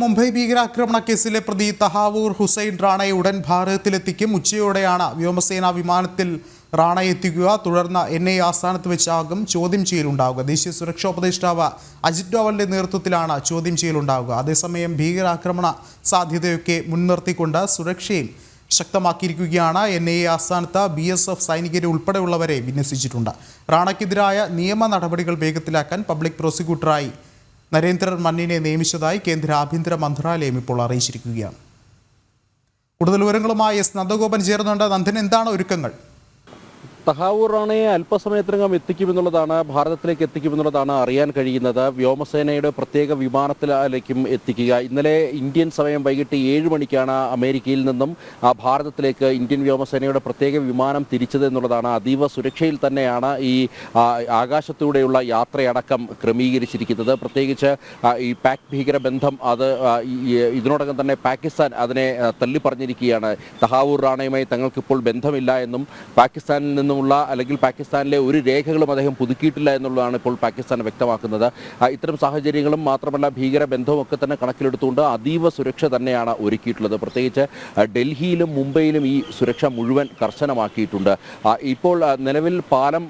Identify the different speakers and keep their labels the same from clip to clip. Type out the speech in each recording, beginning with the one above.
Speaker 1: മുംബൈ ഭീകരാക്രമണ കേസിലെ പ്രതി തഹാവൂർ ഹുസൈൻ റാണയെ ഉടൻ ഭാരതത്തിലെത്തിക്കും. ഉച്ചയോടെയാണ് വ്യോമസേനാ വിമാനത്തിൽ റാണയെ എത്തിക്കുക. തുടർന്ന് NIA ആസ്ഥാനത്ത് വെച്ചാകും ചോദ്യം ചെയ്യലുണ്ടാവുക. ദേശീയ സുരക്ഷാ ഉപദേഷ്ടാവ് അജിത് ഡോവലിന്റെ നേതൃത്വത്തിലാണ് ചോദ്യം ചെയ്യലുണ്ടാവുക. അതേസമയം ഭീകരാക്രമണ സാധ്യതയൊക്കെ മുൻനിർത്തിക്കൊണ്ട് സുരക്ഷയും ശക്തമാക്കിയിരിക്കുകയാണ്. NIA ആസ്ഥാനത്ത് BSF സൈനികരെ ഉൾപ്പെടെയുള്ളവരെ വിന്യസിച്ചിട്ടുണ്ട്. റാണയ്ക്കെതിരായ നിയമ നടപടികൾ വേഗത്തിലാക്കാൻ പബ്ലിക് പ്രോസിക്യൂട്ടറായി നരേന്ദ്രൻ മന്നിനെ നിയമിച്ചതായി കേന്ദ്ര ആഭ്യന്തര മന്ത്രാലയം ഇപ്പോൾ അറിയിച്ചിരിക്കുകയാണ്. കൂടുതൽ വിവരങ്ങളുമായി നന്ദഗോപൻ ചേർന്നുണ്ട്. നന്ദൻ, എന്താണ് ഒരുക്കങ്ങൾ?
Speaker 2: തഹാവൂർ റാണയെ അല്പസമയത്തിനകം ഭാരതത്തിലേക്ക് എത്തിക്കുമെന്നുള്ളതാണ് അറിയാൻ കഴിയുന്നത്. വ്യോമസേനയുടെ പ്രത്യേക വിമാനത്തിലേക്കും എത്തിക്കുക. ഇന്നലെ ഇന്ത്യൻ സമയം വൈകിട്ട് 7 മണിക്കാണ് അമേരിക്കയിൽ നിന്നും ഭാരതത്തിലേക്ക് ഇന്ത്യൻ വ്യോമസേനയുടെ പ്രത്യേക വിമാനം തിരിച്ചത് എന്നുള്ളതാണ്. അതീവ സുരക്ഷയിൽ തന്നെയാണ് ഈ ആകാശത്തൂടെയുള്ള യാത്രയടക്കം ക്രമീകരിച്ചിരിക്കുന്നത്. പ്രത്യേകിച്ച് ഈ പാക് ഭീകര ബന്ധം ഇതിനോടകം തന്നെ പാകിസ്ഥാൻ അതിനെ തള്ളിപ്പറഞ്ഞിരിക്കുകയാണ്. തഹാവൂർ റാണയുമായി തങ്ങൾക്കിപ്പോൾ ബന്ധമില്ല എന്നും പാകിസ്ഥാനിൽ നിന്നും അല്ലെങ്കിൽ പാകിസ്ഥാനിലെ ഒരു രേഖകളും അദ്ദേഹം പുതുക്കിയിട്ടില്ല എന്നുള്ളതാണ് ഇപ്പോൾ പാകിസ്ഥാൻ വ്യക്തമാക്കുന്നത്. ഇത്തരം സാഹചര്യങ്ങളും മാത്രമല്ല ഭീകര ബന്ധവും ഒക്കെ തന്നെ കണക്കിലെടുത്തുകൊണ്ട് അതീവ സുരക്ഷ തന്നെയാണ് ഒരുക്കിയിട്ടുള്ളത്. പ്രത്യേകിച്ച് ഡൽഹിയിലും മുംബൈയിലും ഈ സുരക്ഷ മുഴുവൻ കർശനമാക്കിയിട്ടുണ്ട്. ഇപ്പോൾ നിലവിൽ പാലം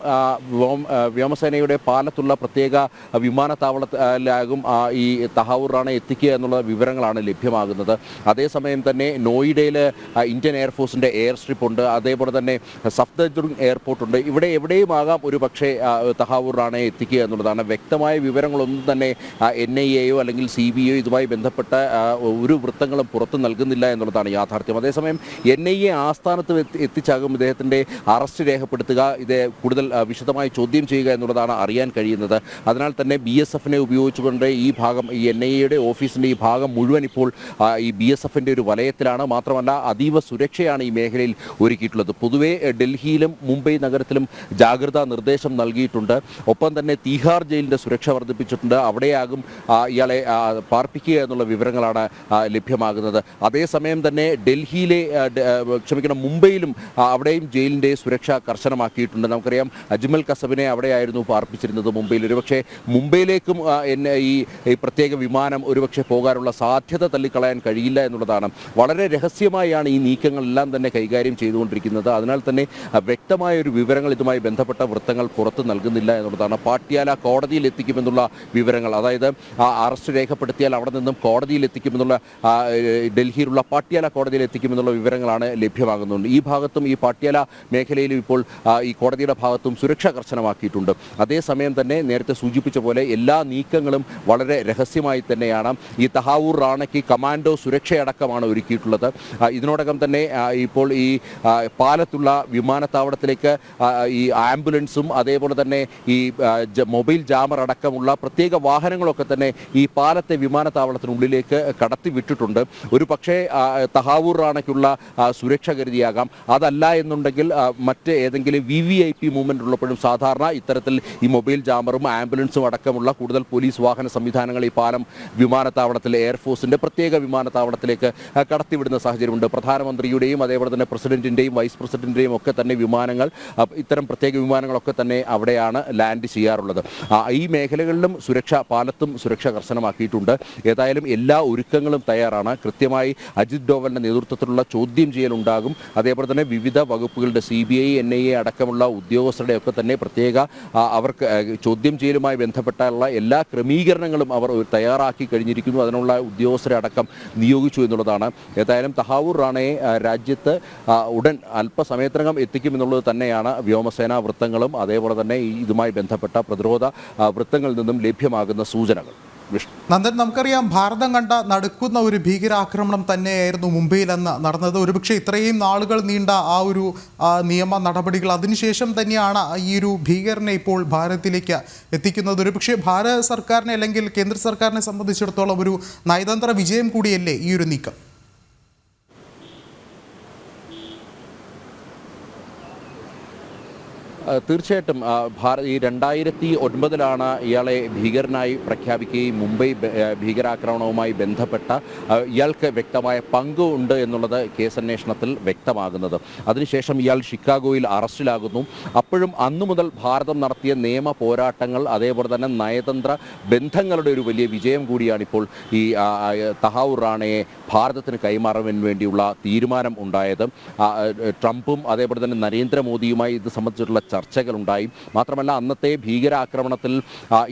Speaker 2: വ്യോമസേനയുടെ പാലത്തുള്ള പ്രത്യേക വിമാനത്താവളത്തിലാകും ഈ തഹാവൂർ റാണ എത്തിക്കുക എന്നുള്ള വിവരങ്ങളാണ് ലഭ്യമാകുന്നത്. അതേസമയം തന്നെ നോയിഡയിൽ ഇന്ത്യൻ എയർഫോഴ്സിൻ്റെ എയർ സ്ട്രിപ്പ് ഉണ്ട്. അതേപോലെ തന്നെ സഫ്ദർജംഗ് എയർപോർട്ടുണ്ട്. ഇവിടെ എവിടെയുമാകാം ഒരു പക്ഷേ തഹാവൂർ റാണയെ എത്തിക്കുക എന്നുള്ളതാണ്. വ്യക്തമായ വിവരങ്ങളൊന്നും തന്നെ NIAയോ അല്ലെങ്കിൽ CBIയോ ഇതുമായി ബന്ധപ്പെട്ട ഒരു വൃത്തങ്ങളും പുറത്ത് നൽകുന്നില്ല എന്നുള്ളതാണ് യാഥാർത്ഥ്യം. അതേസമയം NIA ആസ്ഥാനത്ത് എത്തിച്ചാകും ഇദ്ദേഹത്തിൻ്റെ അറസ്റ്റ് രേഖപ്പെടുത്തുക, ഇത് കൂടുതൽ വിശദമായി ചോദ്യം ചെയ്യുക എന്നുള്ളതാണ് അറിയാൻ കഴിയുന്നത്. അതിനാൽ തന്നെ BSFനെ ഉപയോഗിച്ചുകൊണ്ട് ഈ NIAയുടെ ഓഫീസിൻ്റെ ഈ ഭാഗം മുഴുവൻ ഇപ്പോൾ ഈ BSFൻ്റെ ഒരു വലയത്തിലാണ്. മാത്രമല്ല അതീവ സുരക്ഷയാണ് ഈ മേഖലയിൽ ഒരുക്കിയിട്ടുള്ളത്. പൊതുവേ ഡൽഹിയിലും മുംബൈ നഗരത്തിലും ജാഗ്രതാ നിർദ്ദേശം നൽകിയിട്ടുണ്ട്. ഒപ്പം തന്നെ തീഹാർ ജയിലിൻ്റെ സുരക്ഷ വർദ്ധിപ്പിച്ചിട്ടുണ്ട്. അവിടെയാകും ഇയാളെ പാർപ്പിക്കുക എന്നുള്ള വിവരങ്ങളാണ് ലഭ്യമാകുന്നത്. അതേസമയം തന്നെ മുംബൈയിലും അവിടെയും ജയിലിൻ്റെ സുരക്ഷ കർശനമാക്കിയിട്ടുണ്ട്. നമുക്കറിയാം അജ്മൽ കസബിനെ അവിടെയായിരുന്നു പാർപ്പിച്ചിരുന്നത് മുംബൈയിൽ. ഒരുപക്ഷെ മുംബൈയിലേക്കും ഈ പ്രത്യേക വിമാനം ഒരുപക്ഷെ പോകാനുള്ള സാധ്യത തള്ളിക്കളയാൻ കഴിയില്ല എന്നുള്ളതാണ്. വളരെ രഹസ്യമായാണ് ഈ നീക്കങ്ങളെല്ലാം തന്നെ കൈകാര്യം ചെയ്തുകൊണ്ടിരിക്കുന്നത്. അതിനാൽ തന്നെ വ്യക്തമായ ഒരു വിവരങ്ങൾ ഇതുമായി ബന്ധപ്പെട്ട വൃത്തങ്ങൾ പുറത്തു നൽകുന്നില്ല എന്നുള്ളതാണ്. പാട്യാല കോടതിയിൽ എത്തിക്കുമെന്നുള്ള വിവരങ്ങൾ, അതായത് അറസ്റ്റ് രേഖപ്പെടുത്തിയാൽ അവിടെ നിന്നും കോടതിയിൽ എത്തിക്കുമെന്നുള്ള ഡൽഹിയിലുള്ള പാട്യാല കോടതിയിൽ എത്തിക്കുമെന്നുള്ള വിവരങ്ങളാണ് ലഭ്യമാകുന്നുണ്ട്. ഈ ഭാഗത്തും ഈ പാട്യാല മേഖലയിലും ഇപ്പോൾ ഈ കോടതിയുടെ ഭാഗത്തും സുരക്ഷ കർശനമാക്കിയിട്ടുണ്ട്. അതേസമയം തന്നെ നേരത്തെ സൂചിപ്പിച്ച പോലെ എല്ലാ നീക്കങ്ങളും വളരെ രഹസ്യമായി തന്നെയാണ്. ഈ തഹാവൂർ റാണയ്ക്ക് കമാൻഡോ സുരക്ഷയടക്കമാണ് ഒരുക്കിയിട്ടുള്ളത്. ഇതിനോടകം തന്നെ ഇപ്പോൾ ഈ പാലത്തുള്ള വിമാനത്താവളത്തിലേക്ക് ഈ ആംബുലൻസും അതേപോലെ തന്നെ ഈ മൊബൈൽ ജാമർ അടക്കമുള്ള പ്രത്യേക വാഹനങ്ങളൊക്കെ തന്നെ ഈ പാലത്തെ വിമാനത്താവളത്തിനുള്ളിലേക്ക് കടത്തി വിട്ടിട്ടുണ്ട്. ഒരു പക്ഷേ തഹാവൂർ റാണയ്ക്കുള്ള സുരക്ഷ കരുതിയാകാം. അതല്ല എന്നുണ്ടെങ്കിൽ മറ്റ് ഏതെങ്കിലും VVIP മൂവ്മെൻ്റ് ഉള്ളപ്പോഴും സാധാരണ ഇത്തരത്തിൽ ഈ മൊബൈൽ ജാമറും ആംബുലൻസും അടക്കമുള്ള കൂടുതൽ പോലീസ് വാഹന സംവിധാനങ്ങൾ ഈ പാലം വിമാനത്താവളത്തിൽ എയർഫോഴ്സിൻ്റെ പ്രത്യേക വിമാനത്താവളത്തിലേക്ക് കടത്തിവിടുന്ന സാഹചര്യമുണ്ട്. പ്രധാനമന്ത്രിയുടെയും അതേപോലെ തന്നെ പ്രസിഡന്റിൻ്റെയും വൈസ് പ്രസിഡന്റിൻ്റെയും ഒക്കെ തന്നെ വിമാനങ്ങൾ, ഇത്തരം പ്രത്യേക വിമാനങ്ങളൊക്കെ തന്നെ അവിടെയാണ് ലാൻഡ് ചെയ്യാറുള്ളത്. ഈ മേഖലകളിലും പാലത്തും സുരക്ഷ കർശനമാക്കിയിട്ടുണ്ട്. ഏതായാലും എല്ലാ ഒരുക്കങ്ങളും തയ്യാറാണ്. കൃത്യമായി അജിത് ഡോവലിൻ്റെ നേതൃത്വത്തിലുള്ള ചോദ്യം ചെയ്യലുണ്ടാകും. അതേപോലെ തന്നെ വിവിധ വകുപ്പുകളുടെ CBI NIA അടക്കമുള്ള ഉദ്യോഗസ്ഥരുടെ ഒക്കെ തന്നെ പ്രത്യേക അവർക്ക് ചോദ്യം ചെയ്യലുമായി ബന്ധപ്പെട്ടുള്ള എല്ലാ ക്രമീകരണങ്ങളും അവർ തയ്യാറാക്കി കഴിഞ്ഞിരിക്കുന്നു. അതിനുള്ള ഉദ്യോഗസ്ഥരെ അടക്കം നിയോഗിച്ചു എന്നുള്ളതാണ്. ഏതായാലും തഹാവൂർ റാണയെ രാജ്യത്ത് ഉടൻ അല്പസമയത്തിനകം എത്തിക്കുമെന്നുള്ളത് തന്നെയാണ് വ്യോമസേനാ വൃത്തങ്ങളും അതേപോലെ തന്നെ ഇതുമായി ബന്ധപ്പെട്ട പ്രതിരോധ വൃത്തങ്ങളിൽ നിന്നും ലഭ്യമാകുന്ന സൂചനകൾ.
Speaker 1: നന്ദൻ, നമുക്കറിയാം ഭാരതം കണ്ട നടക്കുന്ന ഒരു ഭീകരാക്രമണം തന്നെയായിരുന്നു മുംബൈയിൽ അന്ന് നടന്നത്. ഒരുപക്ഷെ ഇത്രയും നാളുകൾ നീണ്ട ആ ഒരു നിയമ നടപടികൾ അതിനുശേഷം തന്നെയാണ് ഈ ഒരു ഭീകരനെ ഇപ്പോൾ ഭാരതത്തിലേക്ക് എത്തിക്കുന്നത്. ഒരുപക്ഷെ ഭാരത സർക്കാരിനെ അല്ലെങ്കിൽ കേന്ദ്ര സർക്കാരിനെ സംബന്ധിച്ചിടത്തോളം ഒരു നയതന്ത്ര വിജയം കൂടിയല്ലേ ഈ ഒരു നീക്കം?
Speaker 2: തീർച്ചയായിട്ടും ഈ 2009 ഇയാളെ ഭീകരനായി പ്രഖ്യാപിക്കുകയും മുംബൈ ഭീകരാക്രമണവുമായി ബന്ധപ്പെട്ട ഇയാൾക്ക് വ്യക്തമായ പങ്ക് ഉണ്ട് എന്നുള്ളത് കേസന്വേഷണത്തിൽ വ്യക്തമാകുന്നത്. അതിനുശേഷം ഇയാൾ ഷിക്കാഗോയിൽ അറസ്റ്റിലാകുന്നു. അപ്പോഴും അന്നു മുതൽ ഭാരതം നടത്തിയ നിയമ പോരാട്ടങ്ങൾ അതേപോലെ തന്നെ നയതന്ത്ര ബന്ധങ്ങളുടെ ഒരു വലിയ വിജയം കൂടിയാണ് ഇപ്പോൾ ഈ തഹാവൂർ റാണയെ ഭാരതത്തിന് കൈമാറാൻ വേണ്ടിയുള്ള തീരുമാനം ഉണ്ടായത്. ട്രംപും അതേപോലെ തന്നെ നരേന്ദ്രമോദിയുമായി ഇത് സംബന്ധിച്ചിട്ടുള്ള ചർച്ചകളുണ്ടായി. മാത്രമല്ല അന്നത്തെ ഭീകരാക്രമണത്തിൽ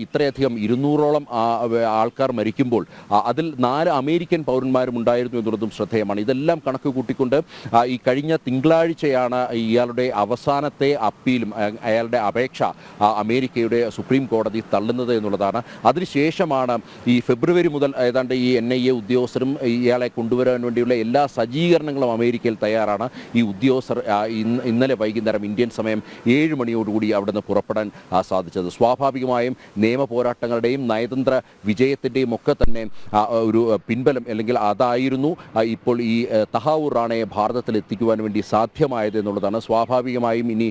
Speaker 2: ഇത്രയധികം 200ഓളം ആൾക്കാർ മരിക്കുമ്പോൾ അതിൽ 4 അമേരിക്കൻ പൗരന്മാരും ഉണ്ടായിരുന്നു എന്നുള്ളതും ശ്രദ്ധേയമാണ്. ഇതെല്ലാം കണക്ക് കൂട്ടിക്കൊണ്ട് ഈ കഴിഞ്ഞ തിങ്കളാഴ്ചയാണ് ഇയാളുടെ അവസാനത്തെ അപ്പീലും അയാളുടെ അപേക്ഷ അമേരിക്കയുടെ സുപ്രീം കോടതി തള്ളുന്നത് എന്നുള്ളതാണ്. അതിനുശേഷമാണ് ഈ ഫെബ്രുവരി മുതൽ ഏതാണ്ട് ഈ NIA ഉദ്യോഗസ്ഥരും ഇയാളെ കൊണ്ടുവരാൻ വേണ്ടിയുള്ള എല്ലാ സജ്ജീകരണങ്ങളും അമേരിക്കയിൽ തയ്യാറാണ്. ഈ ഉദ്യോഗസ്ഥർ ഇന്നലെ വൈകുന്നേരം ഇന്ത്യൻ സമയം 7 മണിയോടുകൂടി അവിടെ നിന്ന് പുറപ്പെടാൻ സാധിച്ചത്. സ്വാഭാവികമായും നിയമ പോരാട്ടങ്ങളുടെയും നയതന്ത്ര വിജയത്തിൻ്റെയും ഒക്കെ തന്നെ ഒരു പിൻബലം അല്ലെങ്കിൽ അതായിരുന്നു ഇപ്പോൾ ഈ തഹാവൂർ റാണയെ ഭാരതത്തിൽ എത്തിക്കുവാൻ വേണ്ടി സാധ്യമായത് എന്നുള്ളതാണ്. സ്വാഭാവികമായും ഇനി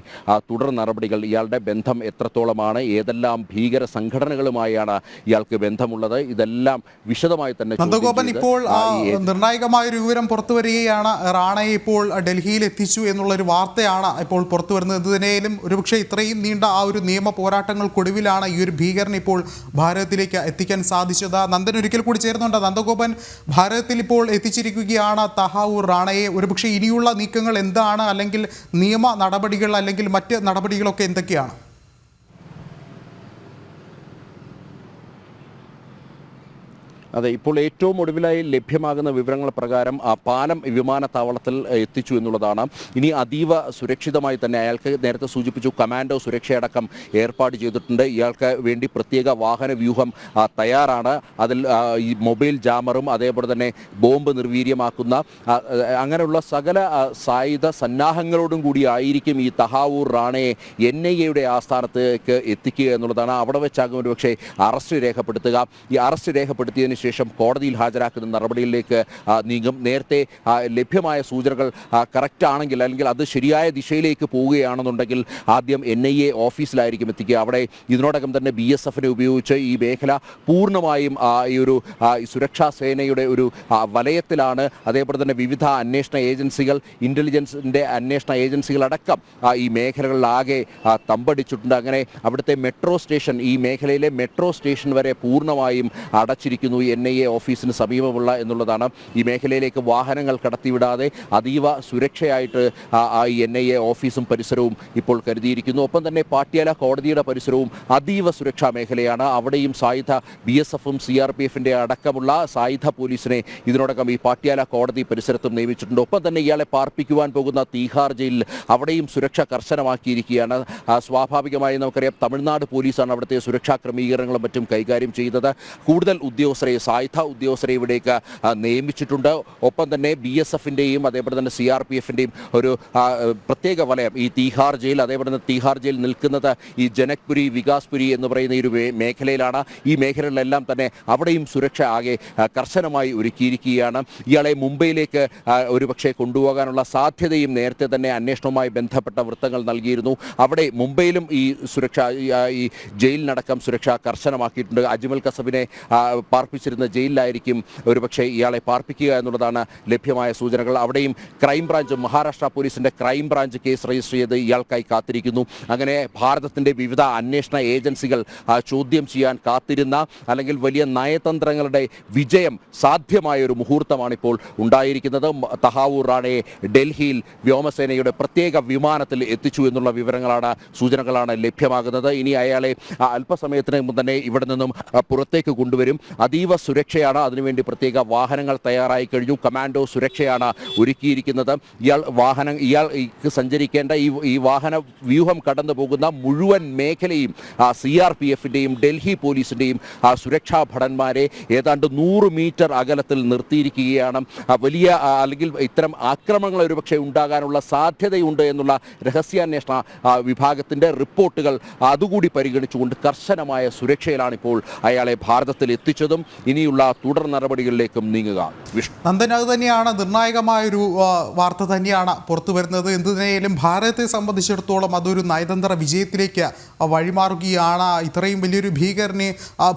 Speaker 2: തുടർ നടപടികൾ, ഇയാളുടെ ബന്ധം എത്രത്തോളമാണ്, ഏതെല്ലാം ഭീകര സംഘടനകളുമായാണ് ഇയാൾക്ക് ബന്ധമുള്ളത്, ഇതെല്ലാം വിശദമായി തന്നെ
Speaker 1: നന്ദഗോപൻ, ഇപ്പോൾ നിർണായകമായ ഒരു വിവരം പുറത്തു വരികയാണ്. റാണയെ ഇപ്പോൾ ഡൽഹിയിൽ എത്തിച്ചു എന്നുള്ളൊരു വാർത്തയാണ് ഇപ്പോൾ പുറത്തു വരുന്നത്. ഇതിനേലും ഒരുപക്ഷെ ഇത്രയും നീണ്ട ആ ഒരു നിയമ പോരാട്ടങ്ങൾക്കൊടുവിലാണ് ഈ ഒരു ഭീകരനെ ഇപ്പോൾ ഭാരതത്തിലേക്ക് എത്തിക്കാൻ സാധിച്ചത്. നന്ദൻ ഒരിക്കൽ കൂടി ചേരുന്നുണ്ട്. നന്ദഗോപൻ, ഭാരതത്തിൽ ഇപ്പോൾ എത്തിച്ചിരിക്കുകയാണ് തഹാവൂർ റാണയെ. ഒരുപക്ഷെ ഇനിയുള്ള നീക്കങ്ങൾ എന്താണ്, അല്ലെങ്കിൽ നിയമ നടപടികൾ അല്ലെങ്കിൽ മറ്റ് നടപടികളൊക്കെ എന്തൊക്കെയാണ്?
Speaker 2: അതെ, ഇപ്പോൾ ഏറ്റവും ഒടുവിലായി ലഭ്യമാകുന്ന വിവരങ്ങൾ പ്രകാരം പാലം വിമാനത്താവളത്തിൽ എത്തിച്ചു എന്നുള്ളതാണ്. ഇനി അതീവ സുരക്ഷിതമായി തന്നെ അയാൾക്ക് നേരത്തെ സൂചിപ്പിച്ചു കമാൻഡോ സുരക്ഷയടക്കം ഏർപ്പാട് ചെയ്തിട്ടുണ്ട്. ഇയാൾക്ക് വേണ്ടി പ്രത്യേക വാഹന വ്യൂഹം തയ്യാറാണ്. അതിൽ ഈ മൊബൈൽ ജാമറും അതേപോലെ തന്നെ ബോംബ് നിർവീര്യമാക്കുന്ന അങ്ങനെയുള്ള സകല സായുധ സന്നാഹങ്ങളോടും കൂടി ആയിരിക്കും ഈ തഹാവൂർ റാണയെ NIA ആസ്ഥാനത്തേക്ക് എത്തിക്കുക എന്നുള്ളതാണ്. അവിടെ വെച്ചാകും ഒരു പക്ഷേ അറസ്റ്റ് രേഖപ്പെടുത്തുക. ഈ അറസ്റ്റ് രേഖപ്പെടുത്തിയതിന് ശേഷം കോടതിയിൽ ഹാജരാക്കുന്ന നടപടികളിലേക്ക് നീങ്ങും. നേരത്തെ ലഭ്യമായ സൂചനകൾ കറക്റ്റ് ആണെങ്കിൽ, അല്ലെങ്കിൽ അത് ശരിയായ ദിശയിലേക്ക് പോവുകയാണെന്നുണ്ടെങ്കിൽ ആദ്യം NIA ഓഫീസിലായിരിക്കും എത്തിക്കുക. അവിടെ ഇതിനോടകം തന്നെ BSFനെ ഉപയോഗിച്ച് ഈ മേഖല പൂർണ്ണമായും ഈ ഒരു സുരക്ഷാ സേനയുടെ ഒരു വലയത്തിലാണ്. അതേപോലെ തന്നെ വിവിധ അന്വേഷണ ഏജൻസികൾ, ഇൻ്റലിജൻസിൻ്റെ അന്വേഷണ ഏജൻസികളടക്കം ഈ മേഖലകളിലാകെ തമ്പടിച്ചിട്ടുണ്ട്. അങ്ങനെ അവിടുത്തെ മെട്രോ സ്റ്റേഷൻ, ഈ മേഖലയിലെ മെട്രോ സ്റ്റേഷൻ വരെ പൂർണ്ണമായും അടച്ചിരിക്കുന്നു NIA ഓഫീസിന് സമീപമുള്ള എന്നുള്ളതാണ്. ഈ മേഖലയിലേക്ക് വാഹനങ്ങൾ കടത്തിവിടാതെ അതീവ സുരക്ഷയായിട്ട് ഈ NIA ഓഫീസും പരിസരവും ഇപ്പോൾ കരുതിയിരിക്കുന്നു. ഒപ്പം തന്നെ പാട്യാല കോടതിയുടെ പരിസരവും അതീവ സുരക്ഷാ മേഖലയാണ്. അവിടെയും സായുധ BSFും CRPFിൻ്റെ അടക്കമുള്ള സായുധ പോലീസിനെ ഇതിനോടകം ഈ പാട്യാല കോടതി പരിസരത്തും നിയമിച്ചിട്ടുണ്ട്. ഒപ്പം തന്നെ ഇയാളെ പാർപ്പിക്കുവാൻ പോകുന്ന തീഹാർ ജയിലിൽ അവിടെയും സുരക്ഷ കർശനമാക്കിയിരിക്കുകയാണ്. സ്വാഭാവികമായി നമുക്കറിയാം തമിഴ്നാട് പോലീസാണ് അവിടുത്തെ സുരക്ഷാ ക്രമീകരണങ്ങളും മറ്റും കൈകാര്യം ചെയ്തത്. കൂടുതൽ ഉദ്യോഗസ്ഥരെ, സായുധ ഉദ്യോഗസ്ഥരെ ഇവിടേക്ക് നിയമിച്ചിട്ടുണ്ട്. ഒപ്പം തന്നെ BSFിൻ്റെയും അതേപോലെ തന്നെ CRPFിൻ്റെയും ഒരു പ്രത്യേക വലയം ഈ തീഹാർ ജയിൽ, അതേപോലെ തന്നെ തീഹാർ ജയിൽ നിൽക്കുന്നത് ഈ ജനക്പുരി, വികാസ്പുരി എന്ന് പറയുന്ന ഈ ഒരു മേഖലയിലാണ്. ഈ മേഖലകളിലെല്ലാം തന്നെ അവിടെയും സുരക്ഷ ആകെ കർശനമായി ഒരുക്കിയിരിക്കുകയാണ്. ഇയാളെ മുംബൈയിലേക്ക് ഒരുപക്ഷെ കൊണ്ടുപോകാനുള്ള സാധ്യതയും നേരത്തെ തന്നെ അന്വേഷണവുമായി ബന്ധപ്പെട്ട വൃത്തങ്ങൾ നൽകിയിരുന്നു. അവിടെ മുംബൈയിലും ഈ സുരക്ഷ, ഈ ജയിലിനടക്കം സുരക്ഷ കർശനമാക്കിയിട്ടുണ്ട്. അജ്മൽ കസബിനെ പാർപ്പിച്ചിരുന്ന ജയിലിലായിരിക്കും ഒരുപക്ഷെ ഇയാളെ പാർപ്പിക്കുക എന്നുള്ളതാണ് ലഭ്യമായ സൂചനകൾ. അവിടെയും ക്രൈംബ്രാഞ്ച്, മഹാരാഷ്ട്ര പോലീസിൻ്റെ ക്രൈംബ്രാഞ്ച് കേസ് രജിസ്റ്റർ ചെയ്ത് ഇയാൾക്കായി കാത്തിരിക്കുന്നു. അങ്ങനെ ഭാരതത്തിൻ്റെ വിവിധ അന്വേഷണ ഏജൻസികൾ ചോദ്യം ചെയ്യാൻ കാത്തിരുന്ന, അല്ലെങ്കിൽ വലിയ നയതന്ത്രങ്ങളുടെ വിജയം സാധ്യമായ ഒരു മുഹൂർത്തമാണിപ്പോൾ ഉണ്ടായിരിക്കുന്നത്. തഹാവൂർ റാണയെ ഡൽഹിയിൽ വ്യോമസേനയുടെ പ്രത്യേക വിമാനത്തിൽ എത്തിച്ചു എന്നുള്ള വിവരങ്ങളാണ്, സൂചനകളാണ് ലഭ്യമാകുന്നത്. ഇനി അയാളെ അല്പസമയത്തിന് മുമ്പ് തന്നെ ഇവിടെ നിന്നും പുറത്തേക്ക് കൊണ്ടുവരും. അതീവ സുരക്ഷയാണ്, അതിനുവേണ്ടി പ്രത്യേക വാഹനങ്ങൾ തയ്യാറായി കഴിഞ്ഞു. കമാൻഡോ സുരക്ഷയാണ് ഒരുക്കിയിരിക്കുന്നത്. ഇയാൾ സഞ്ചരിക്കേണ്ട ഈ വാഹന വ്യൂഹം കടന്നു പോകുന്ന മുഴുവൻ മേഖലയും CRPFിൻ്റെയും ഡൽഹി പോലീസിൻ്റെയും സുരക്ഷാ ഭടന്മാരെ ഏതാണ്ട് 100 മീറ്റർ അകലത്തിൽ നിർത്തിയിരിക്കുകയാണ്. വലിയ അല്ലെങ്കിൽ ഇത്തരം ആക്രമണങ്ങൾ ഒരുപക്ഷെ ഉണ്ടാകാനുള്ള സാധ്യതയുണ്ട് എന്നുള്ള രഹസ്യാന്വേഷണ വിഭാഗത്തിൻ്റെ റിപ്പോർട്ടുകൾ അതുകൂടി പരിഗണിച്ചുകൊണ്ട് കർശനമായ സുരക്ഷയിലാണിപ്പോൾ അയാളെ ഭാരതത്തിൽ എത്തിച്ചതും ഇനിയുള്ള തുടർ നടപടികളിലേക്കും നീങ്ങുക.
Speaker 1: നന്ദൻ, അത് തന്നെയാണ് നിർണായകമായൊരു വാർത്ത തന്നെയാണ് പുറത്തു വരുന്നത്. എന്തിനേലും ഭാരതത്തെ സംബന്ധിച്ചിടത്തോളം അതൊരു നയതന്ത്ര വിജയത്തിലേക്ക് വഴിമാറുകയാണ്. ഇത്രയും വലിയൊരു ഭീകരനെ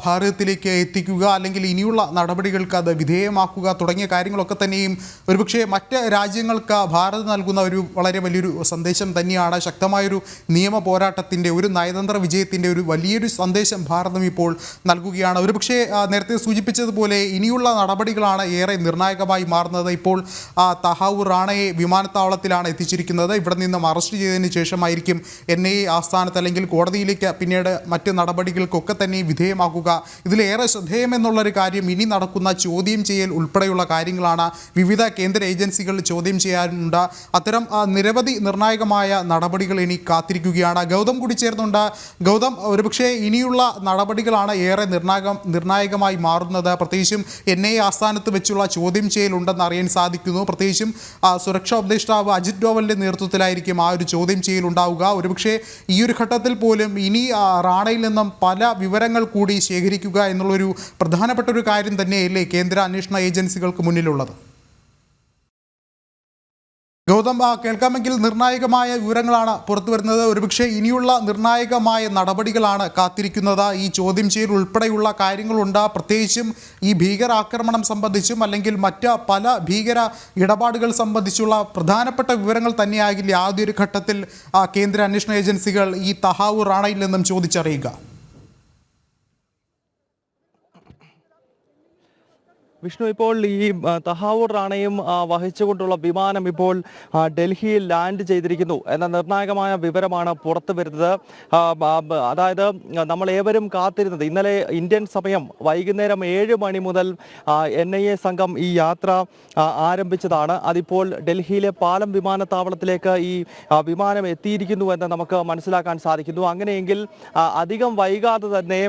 Speaker 1: ഭാരതത്തിലേക്ക് എത്തിക്കുക, അല്ലെങ്കിൽ ഇനിയുള്ള നടപടികൾക്ക് അത് വിധേയമാക്കുക തുടങ്ങിയ കാര്യങ്ങളൊക്കെ തന്നെയും ഒരുപക്ഷെ മറ്റ് രാജ്യങ്ങൾക്ക് ഭാരതം നൽകുന്ന ഒരു വളരെ വലിയൊരു സന്ദേശം തന്നെയാണ്. ശക്തമായൊരു നിയമ പോരാട്ടത്തിൻ്റെ, ഒരു നയതന്ത്ര വിജയത്തിൻ്റെ ഒരു വലിയൊരു സന്ദേശം ഭാരതം ഇപ്പോൾ നൽകുകയാണ്. ഒരുപക്ഷെ നേരത്തെ സൂചിപ്പിച്ചതുപോലെ ഇനിയുള്ള നടപടികളാണ് ഏറെ നിർണായകമായി മാറുന്നത്. ഇപ്പോൾ തഹാവൂർ റാണയെ വിമാനത്താവളത്തിലാണ് എത്തിച്ചിരിക്കുന്നത്. ഇവിടെ നിന്നും അറസ്റ്റ് ചെയ്തതിന് ശേഷമായിരിക്കും NIA ആസ്ഥാനത്ത് അല്ലെങ്കിൽ കോടതിയിലേക്ക് പിന്നീട് മറ്റ് നടപടികൾക്കൊക്കെ തന്നെ വിധേയമാക്കുക. ഇതിലേറെ ശ്രദ്ധേയമെന്നുള്ളൊരു കാര്യം ഇനി നടക്കുന്ന ചോദ്യം ചെയ്യൽ ഉൾപ്പെടെയുള്ള കാര്യങ്ങളാണ്. വിവിധ കേന്ദ്ര ഏജൻസികൾ ചോദ്യം ചെയ്യാനുണ്ട്. അത്തരം നിരവധി നിർണായകമായ നടപടികൾ ഇനി കാത്തിരിക്കുകയാണ്. ഗൗതം കൂടി ചേർന്നുണ്ട്. ഗൗതം, ഒരുപക്ഷെ ഇനിയുള്ള നടപടികളാണ് ഏറെ നിർണായകമായി മാറുന്നത്. പ്രത്യേകിച്ചും NIA ആസ്ഥാനത്ത് വെച്ചുള്ള ചോദ്യം ചെയ്യലുണ്ടെന്ന് അറിയാൻ സാധിക്കുന്നു. പ്രത്യേകിച്ചും സുരക്ഷാ ഉപദേഷ്ടാവ് അജിത് ഡോവലിൻ്റെ നേതൃത്വത്തിലായിരിക്കും ആ ഒരു ചോദ്യം ചെയ്യലുണ്ടാവുക. ഒരുപക്ഷെ ഈ ഒരു ഘട്ടത്തിൽ പോലും ഇനി റാണയിൽ നിന്നും പല വിവരങ്ങൾ കൂടി ശേഖരിക്കുക എന്നുള്ളൊരു പ്രധാനപ്പെട്ട ഒരു കാര്യം തന്നെയല്ലേ കേന്ദ്ര അന്വേഷണ ഏജൻസികൾക്ക് മുന്നിലുള്ളത്? ഗൗതം, കേൾക്കാമെങ്കിൽ നിർണായകമായ വിവരങ്ങളാണ് പുറത്തു വരുന്നത്. ഒരുപക്ഷെ ഇനിയുള്ള നിർണായകമായ നടപടികളാണ് കാത്തിരിക്കുന്നത്. ഈ ചോദ്യം ചെയ്യൽ ഉൾപ്പെടെയുള്ള കാര്യങ്ങളുണ്ട്. പ്രത്യേകിച്ചും ഈ ഭീകരാക്രമണം സംബന്ധിച്ചും അല്ലെങ്കിൽ മറ്റ് പല ഭീകര ഇടപാടുകൾ സംബന്ധിച്ചുള്ള പ്രധാനപ്പെട്ട വിവരങ്ങൾ തന്നെയാകില്ല ആദ്യൊരു ഘട്ടത്തിൽ കേന്ദ്ര അന്വേഷണ ഏജൻസികൾ ഈ തഹാവൂർ റാണയിൽ നിന്നും ചോദിച്ചറിയുക.
Speaker 3: വിഷ്ണു, ഇപ്പോൾ ഈ തഹാവൂർ റാണയും വഹിച്ചുകൊണ്ടുള്ള വിമാനം ഇപ്പോൾ ഡൽഹിയിൽ ലാൻഡ് ചെയ്തിരിക്കുന്നു എന്ന നിർണായകമായ വിവരമാണ് പുറത്തു വരുന്നത്. അതായത് നമ്മൾ ഏവരും കാത്തിരുന്നത് ഇന്നലെ ഇന്ത്യൻ സമയം വൈകുന്നേരം 7 മണി മുതൽ NIA സംഘം ഈ യാത്ര ആരംഭിച്ചതാണ്. അതിപ്പോൾ ഡൽഹിയിലെ പാലം വിമാനത്താവളത്തിലേക്ക് ഈ വിമാനം എത്തിയിരിക്കുന്നു എന്ന് നമുക്ക് മനസ്സിലാക്കാൻ സാധിക്കുന്നു. അങ്ങനെയെങ്കിൽ അധികം വൈകാതെ തന്നെ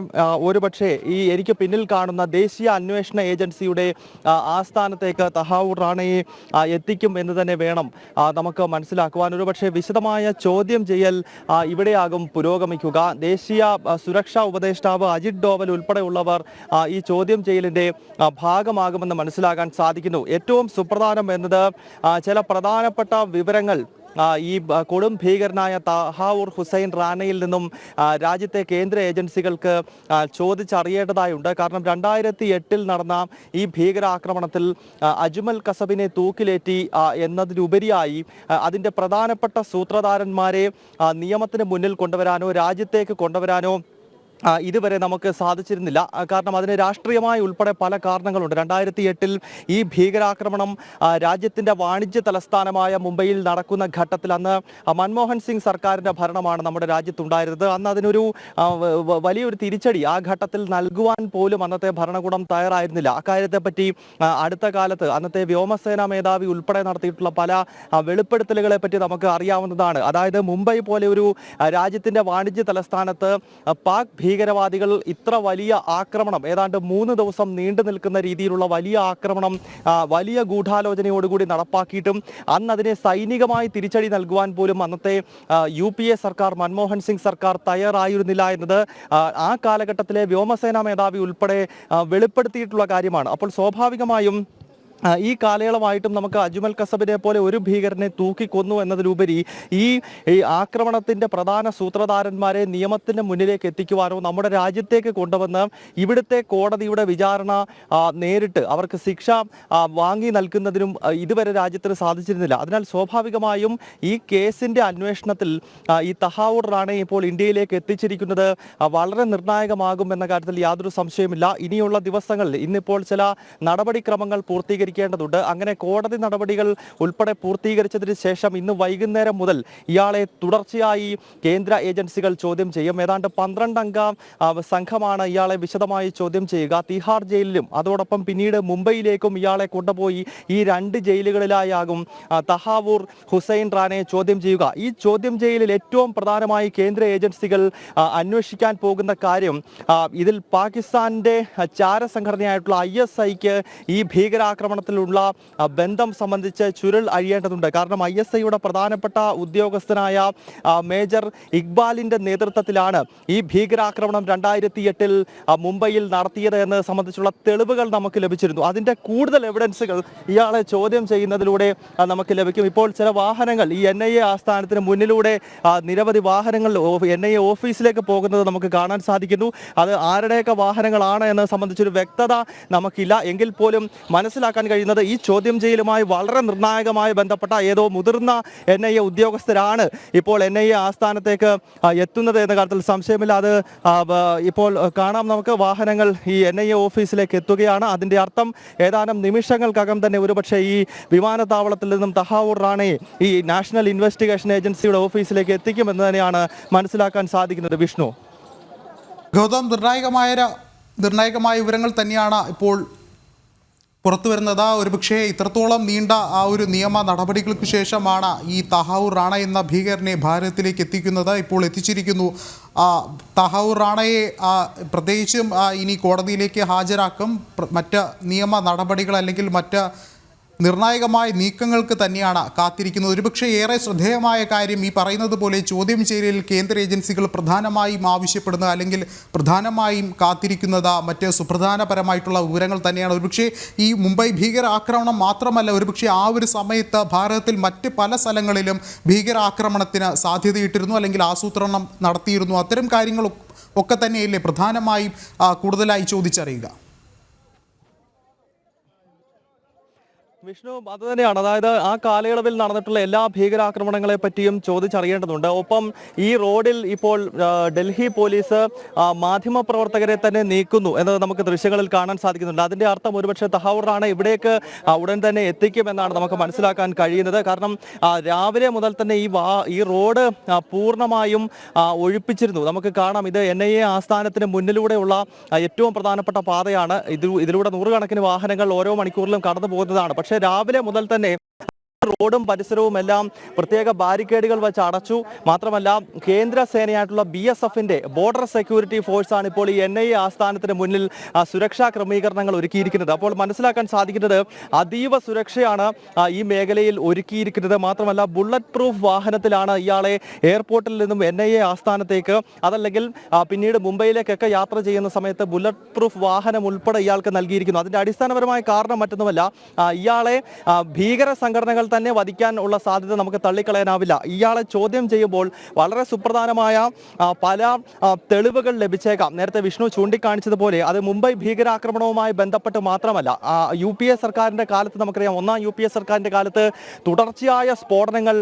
Speaker 3: ഒരുപക്ഷെ ഈ എനിക്ക് പിന്നിൽ കാണുന്ന ദേശീയ അന്വേഷണ ഏജൻസിയുടെ ആസ്ഥാനത്തേക്ക് തഹാവൂർ റാണയെ എത്തിക്കും എന്ന് തന്നെ വേണം നമുക്ക് മനസ്സിലാക്കുവാൻ. ഒരുപക്ഷെ വിശദമായ ചോദ്യം ചെയ്യൽ ഇവിടെയാകും പുരോഗമിക്കുക. ദേശീയ സുരക്ഷാ ഉപദേഷ്ടാവ് അജിത് ഡോവൽ ഉൾപ്പെടെയുള്ളവർ ഈ ചോദ്യം ചെയ്യലിന്റെ ഭാഗമാകുമെന്ന് മനസ്സിലാക്കാൻ സാധിക്കുന്നു. ഏറ്റവും സുപ്രധാനം എന്നത് ചില പ്രധാനപ്പെട്ട വിവരങ്ങൾ ഈ കൊടും ഭീകരനായ തഹാവൂർ ഹുസൈൻ റാണയിൽ നിന്നും രാജ്യത്തെ കേന്ദ്ര ഏജൻസികൾക്ക് ചോദിച്ചറിയേണ്ടതായുണ്ട്. കാരണം 2008 നടന്ന ഈ ഭീകരാക്രമണത്തിൽ അജ്മൽ കസബിനെ തൂക്കിലേറ്റി എന്നതിലുപരിയായി അതിൻ്റെ പ്രധാനപ്പെട്ട സൂത്രധാരന്മാരെ നിയമത്തിന് മുന്നിൽ കൊണ്ടുവരാനോ രാജ്യത്തേക്ക് കൊണ്ടുവരാനോ ഇതുവരെ നമുക്ക് സാധിച്ചിരുന്നില്ല. കാരണം അതിന് രാഷ്ട്രീയമായി ഉൾപ്പെടെ പല കാരണങ്ങളുണ്ട്. 2008 ഈ ഭീകരാക്രമണം രാജ്യത്തിൻ്റെ വാണിജ്യ തലസ്ഥാനമായ മുംബൈയിൽ നടക്കുന്ന ഘട്ടത്തിൽ അന്ന് മൻമോഹൻ സിംഗ് സർക്കാരിൻ്റെ ഭരണമാണ് നമ്മുടെ രാജ്യത്തുണ്ടായിരുന്നത്. അന്ന് അതിനൊരു വലിയൊരു തിരിച്ചടി ആ ഘട്ടത്തിൽ നൽകുവാൻ പോലും അന്നത്തെ ഭരണകൂടം തയ്യാറായിരുന്നില്ല. അക്കാര്യത്തെപ്പറ്റി അടുത്ത കാലത്ത് അന്നത്തെ വ്യോമസേനാ മേധാവി ഉൾപ്പെടെ നടത്തിയിട്ടുള്ള പല വെളിപ്പെടുത്തലുകളെ പറ്റി നമുക്ക് അറിയാവുന്നതാണ്. അതായത് മുംബൈ പോലെ ഒരു രാജ്യത്തിൻ്റെ വാണിജ്യ തലസ്ഥാനത്ത് പാക് ഭീകരവാദികൾ ഇത്ര വലിയ ആക്രമണം, ഏതാണ്ട് 3 ദിവസം നീണ്ടു നിൽക്കുന്ന രീതിയിലുള്ള വലിയ ആക്രമണം വലിയ ഗൂഢാലോചനയോടുകൂടി നടപ്പാക്കിയിട്ടും അന്ന് അതിനെ സൈനികമായി തിരിച്ചടി നൽകുവാൻ പോലും അന്നത്തെ UPA സർക്കാർ, മൻമോഹൻ സിംഗ് സർക്കാർ തയ്യാറായിരുന്നില്ല എന്നത് ആ കാലഘട്ടത്തിലെ വ്യോമസേനാ മേധാവി ഉൾപ്പെടെ വെളിപ്പെടുത്തിയിട്ടുള്ള കാര്യമാണ്. അപ്പോൾ സ്വാഭാവികമായും ഈ കാലയളവായിട്ടും നമുക്ക് അജ്മൽ കസബിനെ പോലെ ഒരു ഭീകരനെ തൂക്കിക്കൊന്നു എന്നതിലുപരി ഈ ആക്രമണത്തിൻ്റെ പ്രധാന സൂത്രധാരന്മാരെ നിയമത്തിന് മുന്നിലേക്ക് എത്തിക്കുവാനോ നമ്മുടെ രാജ്യത്തേക്ക് കൊണ്ടുവന്ന് ഇവിടുത്തെ കോടതിയുടെ വിചാരണ നേരിട്ട് അവർക്ക് ശിക്ഷ വാങ്ങി നൽകുന്നതിനും ഇതുവരെ രാജ്യത്തിന് സാധിച്ചിരുന്നില്ല. അതിനാൽ സ്വാഭാവികമായും ഈ കേസിൻ്റെ അന്വേഷണത്തിൽ ഈ തഹാവൂർ റാണയെ ഇപ്പോൾ ഇന്ത്യയിലേക്ക് എത്തിച്ചിരിക്കുന്നത് വളരെ നിർണായകമാകും എന്ന കാര്യത്തിൽ യാതൊരു സംശയമില്ല. ഇനിയുള്ള ദിവസങ്ങളിൽ ഇന്നിപ്പോൾ ചില നടപടിക്രമങ്ങൾ പൂർത്തീകരിക്കേണ്ടതുണ്ട്. അങ്ങനെ കോടതി നടപടികൾ ഉൾപ്പെടെ പൂർത്തീകരിച്ചതിന് ശേഷം ഇന്ന് വൈകുന്നേരം മുതൽ ഇയാളെ തുടർച്ചയായി കേന്ദ്ര ഏജൻസികൾ ചോദ്യം ചെയ്യും. ഏതാണ്ട് 12 അംഗ സംഘമാണ് ഇയാളെ വിശദമായി ചോദ്യം ചെയ്യുക. തിഹാർ ജയിലിലും അതോടൊപ്പം പിന്നീട് മുംബൈയിലേക്കും ഇയാളെ കൊണ്ടുപോയി ഈ 2 ജയിലുകളിലായാകും തഹാവൂർ ഹുസൈൻ റാണയെ ചോദ്യം ചെയ്യുക. ഈ ചോദ്യം ചെയ്യലിൽ ഏറ്റവും പ്രധാനമായി കേന്ദ്ര ഏജൻസികൾ അന്വേഷിക്കാൻ പോകുന്ന കാര്യം ഇതിൽ പാകിസ്ഥാന്റെ ചാരസംഘടനയായിട്ടുള്ള ISIക്ക് ഈ ഭീകരാക്രമണം ഭീകരാക്രമണത്തിലുള്ള ബന്ധം സംബന്ധിച്ച് ചുരുൾ അഴിയേണ്ടതുണ്ട്. കാരണം ISIയുടെ പ്രധാനപ്പെട്ട ഉദ്യോഗസ്ഥനായ മേജർ ഇക്ബാലിന്റെ നേതൃത്വത്തിലാണ് ഈ ഭീകരാക്രമണം 2008 മുംബൈയിൽ നടത്തിയത് എന്ന് സംബന്ധിച്ചുള്ള തെളിവുകൾ നമുക്ക് ലഭിച്ചിരുന്നു. അതിന്റെ കൂടുതൽ എവിഡൻസുകൾ ഇയാളെ ചോദ്യം ചെയ്യുന്നതിലൂടെ നമുക്ക് ലഭിക്കും. ഇപ്പോൾ ചില വാഹനങ്ങൾ ഈ NIA ആസ്ഥാനത്തിന് മുന്നിലൂടെ നിരവധി വാഹനങ്ങൾ NIA ഓഫീസിലേക്ക് പോകുന്നത് നമുക്ക് കാണാൻ സാധിക്കുന്നു. അത് ആരുടെയൊക്കെ വാഹനങ്ങളാണ് എന്നത് സംബന്ധിച്ചൊരു വ്യക്തത നമുക്കില്ല. എങ്കിൽ പോലും മനസ്സിലാക്കാൻ കഴിയുന്നത് ഈ ചോദ്യം ചെയ്യലുമായി വളരെ നിർണായകമായി ബന്ധപ്പെട്ട ഏതോ മുതിർന്ന NIA ഉദ്യോഗസ്ഥരാണ് ഇപ്പോൾ NIA ആസ്ഥാനത്തേക്ക് എത്തുന്നത് എന്ന കാര്യത്തിൽ സംശയമില്ല. അത് ഇപ്പോൾ കാണാം നമുക്ക്. വാഹനങ്ങൾ ഈ NIA ഓഫീസിലേക്ക് എത്തുകയാണ്. അതിൻ്റെ അർത്ഥം ഏതാനും നിമിഷങ്ങൾക്കകം തന്നെ ഒരുപക്ഷെ ഈ വിമാനത്താവളത്തിൽ നിന്നും തഹാവൂർ റാണയെ ഈ നാഷണൽ ഇൻവെസ്റ്റിഗേഷൻ ഏജൻസിയുടെ ഓഫീസിലേക്ക് എത്തിക്കുമെന്ന് തന്നെയാണ് മനസ്സിലാക്കാൻ സാധിക്കുന്നത്. വിഷ്ണു,
Speaker 1: ഗൗതം, നിർണായകമായ വിവരങ്ങൾ തന്നെയാണ് ഇപ്പോൾ പുറത്തു വരുന്നത്. ഒരുപക്ഷെ ഇത്രത്തോളം നീണ്ട ആ ഒരു നിയമ നടപടികൾക്ക് ശേഷമാണ് ഈ തഹാവൂർ റാണ എന്ന ഭീകരനെ ഭാരതത്തിലേക്ക് എത്തിക്കുന്നത്. ഇപ്പോൾ എത്തിച്ചിരിക്കുന്നു. തഹാവൂർ റാണയെ പ്രത്യേകിച്ചും ഇനി കോടതിയിലേക്ക് ഹാജരാക്കും. മറ്റ് നിയമ നടപടികൾ അല്ലെങ്കിൽ മറ്റ് നിർണായകമായ നീക്കങ്ങൾക്ക് തന്നെയാണ് കാത്തിരിക്കുന്നത്. ഒരുപക്ഷെ ഏറെ ശ്രദ്ധേയമായ കാര്യം ഈ പറയുന്നത് പോലെ ചോദ്യം ചെയ്യലിൽ കേന്ദ്ര ഏജൻസികൾ പ്രധാനമായും ആവശ്യപ്പെടുന്നത് അല്ലെങ്കിൽ പ്രധാനമായും കാത്തിരിക്കുന്നത് മറ്റ് സുപ്രധാനപരമായിട്ടുള്ള വിവരങ്ങൾ തന്നെയാണ്. ഒരുപക്ഷെ ഈ മുംബൈ ഭീകരാക്രമണം മാത്രമല്ല, ഒരുപക്ഷെ ആ ഒരു സമയത്ത് ഭാരതത്തിൽ മറ്റ് പല സ്ഥലങ്ങളിലും ഭീകരാക്രമണത്തിന് സാധ്യതയിട്ടിരുന്നു അല്ലെങ്കിൽ ആസൂത്രണം നടത്തിയിരുന്നു. അത്തരം കാര്യങ്ങൾ ഒക്കെ തന്നെയല്ലേ പ്രധാനമായും കൂടുതലായി ചോദിച്ചറിയുക?
Speaker 3: വിഷ്ണു, അത് തന്നെയാണ്. അതായത് ആ കാലയളവിൽ നടന്നിട്ടുള്ള എല്ലാ ഭീകരാക്രമണങ്ങളെ പറ്റിയും ചോദിച്ചറിയേണ്ടതുണ്ട്. ഒപ്പം ഈ റോഡിൽ ഇപ്പോൾ ഡൽഹി പോലീസ് മാധ്യമപ്രവർത്തകരെ തന്നെ നീക്കുന്നു എന്നത് നമുക്ക് ദൃശ്യങ്ങളിൽ കാണാൻ സാധിക്കുന്നുണ്ട്. അതിന്റെ അർത്ഥം ഒരുപക്ഷെ തഹാവൂർ റാണ ഇവിടേക്ക് ഉടൻ തന്നെ എത്തിക്കുമെന്നാണ് നമുക്ക് മനസ്സിലാക്കാൻ കഴിയുന്നത്. കാരണം രാവിലെ മുതൽ തന്നെ ഈ റോഡ് പൂർണ്ണമായും ഒഴിപ്പിച്ചിരുന്നു. നമുക്ക് കാണാം, ഇത് NIA ആസ്ഥാനത്തിന് മുന്നിലൂടെയുള്ള ഏറ്റവും പ്രധാനപ്പെട്ട പാതയാണ്. ഇതിലൂടെ നൂറുകണക്കിന് വാഹനങ്ങൾ ഓരോ മണിക്കൂറിലും കടന്നു പോകുന്നതാണ്. പക്ഷേ രാവിലെ മുതൽ തന്നെ റോഡും പരിസരവും എല്ലാം പ്രത്യേക ബാരിക്കേഡുകൾ വെച്ച് അടച്ചു. മാത്രമല്ല, കേന്ദ്ര സേനയായിട്ടുള്ള BSFന്റെ ബോർഡർ സെക്യൂരിറ്റി ഫോഴ്സാണ് ഇപ്പോൾ ഈ NIA ആസ്ഥാനത്തിന് മുന്നിൽ സുരക്ഷാ ക്രമീകരണങ്ങൾ ഒരുക്കിയിരിക്കുന്നത്. അപ്പോൾ മനസ്സിലാക്കാൻ സാധിക്കുന്നത് അതീവ സുരക്ഷയാണ് ഈ മേഖലയിൽ ഒരുക്കിയിരിക്കുന്നത്. മാത്രമല്ല, ബുള്ളറ്റ് പ്രൂഫ് വാഹനത്തിലാണ് ഇയാളെ എയർപോർട്ടിൽ നിന്നും NIA ആസ്ഥാനത്തേക്ക്, അതല്ലെങ്കിൽ പിന്നീട് മുംബൈയിലേക്കൊക്കെ യാത്ര ചെയ്യുന്ന സമയത്ത് ബുള്ളറ്റ് പ്രൂഫ് വാഹനം ഉൾപ്പെടെ ഇയാൾക്ക് നൽകിയിരിക്കുന്നു. അതിന്റെ അടിസ്ഥാനപരമായ കാരണം മറ്റൊന്നുമല്ല, ഇയാളെ ഭീകര സംഘടനകൾ തന്നെ വധിക്കാനുള്ള സാധ്യത നമുക്ക് തള്ളിക്കളയാനാവില്ല. ഇയാളെ ചോദ്യം ചെയ്യുമ്പോൾ വളരെ സുപ്രധാനമായ പല തെളിവുകൾ ലഭിച്ചേക്കാം. നേരത്തെ വിഷ്ണു ചൂണ്ടിക്കാണിച്ചതുപോലെ അത് മുംബൈ ഭീകരാക്രമണവുമായി ബന്ധപ്പെട്ട് മാത്രമല്ല, UPA സർക്കാരിന്റെ കാലത്ത് നമുക്കറിയാം, ഒന്നാം UPA സർക്കാരിന്റെ കാലത്ത് തുടർച്ചയായ സ്ഫോടനങ്ങൾ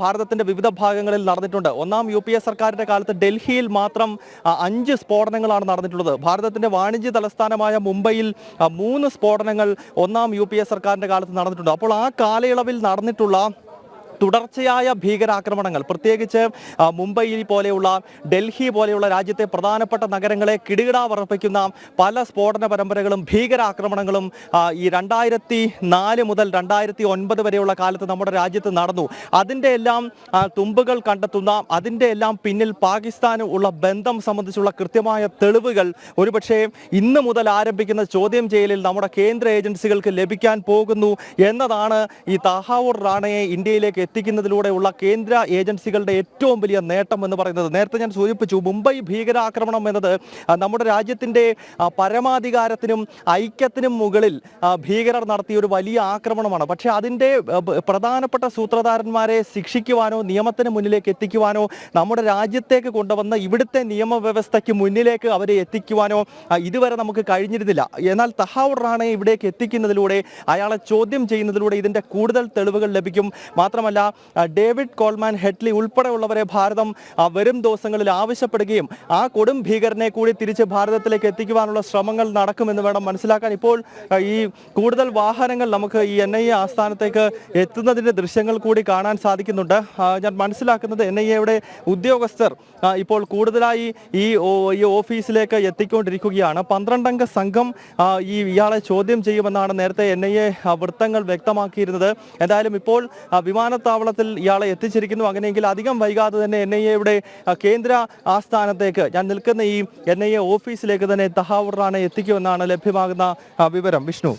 Speaker 3: ഭാരതത്തിന്റെ വിവിധ ഭാഗങ്ങളിൽ നടന്നിട്ടുണ്ട്. ഒന്നാം UPA സർക്കാരിന്റെ കാലത്ത് ഡൽഹിയിൽ മാത്രം 5 സ്ഫോടനങ്ങളാണ് നടന്നിട്ടുള്ളത്. ഭാരതത്തിന്റെ വാണിജ്യ തലസ്ഥാനമായ മുംബൈയിൽ 3 സ്ഫോടനങ്ങൾ ഒന്നാം UPA സർക്കാരിന്റെ കാലത്ത് നടന്നിട്ടുണ്ട്. അപ്പോൾ ആ കാലയളവിൽ നടന്നിട്ടുള്ള തുടർച്ചയായ ഭീകരാക്രമണങ്ങൾ, പ്രത്യേകിച്ച് മുംബൈ പോലെയുള്ള, ഡൽഹി പോലെയുള്ള രാജ്യത്തെ പ്രധാനപ്പെട്ട നഗരങ്ങളെ കിടുകിടാവറപ്പിക്കുന്ന പല സ്ഫോടന പരമ്പരകളും ഭീകരാക്രമണങ്ങളും ഈ 2004 മുതൽ 2009 വരെയുള്ള കാലത്ത് നമ്മുടെ രാജ്യത്ത് നടന്നു. അതിൻ്റെ എല്ലാം തുമ്പുകൾ കണ്ടെത്തുന്ന, അതിൻ്റെ എല്ലാം പിന്നിൽ പാകിസ്ഥാനും ഉള്ള ബന്ധം സംബന്ധിച്ചുള്ള കൃത്യമായ തെളിവുകൾ ഒരുപക്ഷെ ഇന്ന് മുതൽ ആരംഭിക്കുന്ന ചോദ്യം ചെയ്യലിൽ നമ്മുടെ കേന്ദ്ര ഏജൻസികൾക്ക് ലഭിക്കാൻ പോകുന്നു എന്നതാണ് ഈ തഹാവൂർ റാണയെ ഇന്ത്യയിലേക്ക് എത്തിക്കുന്നതിലൂടെയുള്ള കേന്ദ്ര ഏജൻസികളുടെ ഏറ്റവും വലിയ നേട്ടം എന്ന് പറയുന്നത്. നേരത്തെ ഞാൻ സൂചിപ്പിച്ചു, മുംബൈ ഭീകരാക്രമണം എന്നത് നമ്മുടെ രാജ്യത്തിൻ്റെ പരമാധികാരത്തിനും ഐക്യത്തിനും മുകളിൽ ഭീകരർ നടത്തിയ ഒരു വലിയ ആക്രമണമാണ്. പക്ഷേ അതിൻ്റെ പ്രധാനപ്പെട്ട സൂത്രധാരന്മാരെ ശിക്ഷിക്കുവാനോ നിയമത്തിന് മുന്നിലേക്ക് എത്തിക്കുവാനോ നമ്മുടെ രാജ്യത്തേക്ക് കൊണ്ടുവന്ന ഇവിടുത്തെ നിയമവ്യവസ്ഥയ്ക്ക് മുന്നിലേക്ക് അവരെ എത്തിക്കുവാനോ ഇതുവരെ നമുക്ക് കഴിഞ്ഞിരുന്നില്ല. എന്നാൽ തഹാവൂർ റാണയെ ഇവിടേക്ക് എത്തിക്കുന്നതിലൂടെ, അയാളെ ചോദ്യം ചെയ്യുന്നതിലൂടെ ഇതിൻ്റെ കൂടുതൽ തെളിവുകൾ ലഭിക്കും. മാത്രമല്ല, ഡേവിഡ് കോൾമാൻ ഹെഡ്ലി ഉൾപ്പെടെയുള്ളവരെ ഭാരതം വരും ദിവസങ്ങളിൽ ആവശ്യപ്പെടുകയും ആ കൊടും ഭീകരനെ കൂടി തിരിച്ച് ഭാരതത്തിലേക്ക് എത്തിക്കുവാനുള്ള ശ്രമങ്ങൾ നടക്കുമെന്ന് വേണം മനസ്സിലാക്കാൻ. ഇപ്പോൾ ഈ കൂടുതൽ വാഹനങ്ങൾ നമുക്ക് ഈ NIA ആസ്ഥാനത്തേക്ക് എത്തുന്നതിൻ്റെ ദൃശ്യങ്ങൾ കൂടി കാണാൻ സാധിക്കുന്നുണ്ട്. ഞാൻ മനസ്സിലാക്കുന്നത് NIAയുടെ ഉദ്യോഗസ്ഥർ ഇപ്പോൾ കൂടുതലായി ഈ ഓഫീസിലേക്ക് എത്തിക്കൊണ്ടിരിക്കുകയാണ്. 12-അംഗ സംഘം ഇയാളെ ചോദ്യം ചെയ്യുമെന്നാണ് നേരത്തെ NIA വൃത്തങ്ങൾ വ്യക്തമാക്കിയിരുന്നത്. എന്തായാലും ഇപ്പോൾ വിമാനത്താവളത്തിൽ ഇയാളെ എത്തിച്ചിരിക്കുന്നു. അങ്ങനെയെങ്കിൽ അധികം വൈകാതെ തന്നെ NIAയുടെ കേന്ദ്ര ആസ്ഥാനത്തേക്ക്, ഞാൻ നിൽക്കുന്ന ഈ NIA ഓഫീസിലേക്ക് തന്നെ തഹാവൂർ റാണയെ എത്തിക്കുമെന്നാണ് ലഭ്യമാകുന്ന വിവരം. വിഷ്ണു.